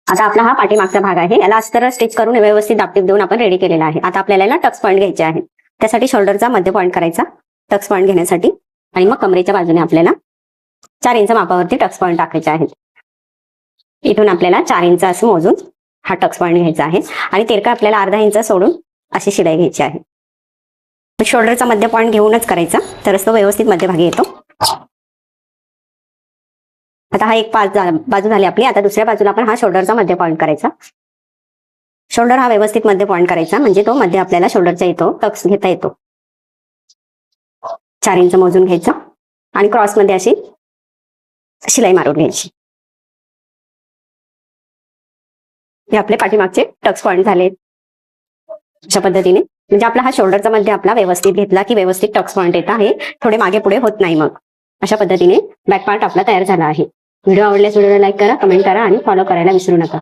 आता आपला हा पाठीमागचा भाग आहे, याला अस्तर स्टिच करून व्यवस्थित दापटीप देऊन आपण रेडी केलेला आहे. आता आपल्याला याला टक्स पॉईंट घ्यायचे आहे. त्यासाठी शोल्डरचा मध्य पॉईंट करायचा टक्स पॉईंट घेण्यासाठी, आणि मग कमरेच्या बाजूने आपल्याला 4 इंच मापावरती टक्स पॉईंट टाकायचे आहेत. इथून आपल्याला 4 इंच असं मोजून हा टक्स पॉईंट घ्यायचा आहे, आणि तिरका आपल्याला अर्धा इंच सोडून अशी शिलाई घ्यायची आहे. शोल्डरचा मध्य पॉईंट घेऊनच करायचा, तरच तो व्यवस्थित मध्यभागी येतो. आता हा एक बाजू झाली आपली. आता दुसऱ्या बाजूला आपण हा शोल्डरचा मध्य पॉईंट करायचा. शोल्डर हा व्यवस्थित मध्य पॉईंट करायचा, म्हणजे तो मध्ये आपल्याला शोल्डरचा येतो, टक्स घेता येतो. 4 इंच मोजून घ्यायचा आणि क्रॉस मध्ये अशी शिलाई मारून घ्यायची. हे आपले पाठीमागचे टक्स पॉईंट झाले. अशा पद्धतीने म्हणजे आपला हा शोल्डरचा मध्ये आपला व्यवस्थित घेतला की व्यवस्थित टक्स पॉईंट येत आहे, थोडे मागे पुढे होत नाही. मग अशा पद्धतीने बॅक पार्ट आपला तयार झाला आहे. व्हिडिओ आवडल्यास व्हिडिओला लाईक करा, कमेंट करा आणि फॉलो करायला विसरू नका.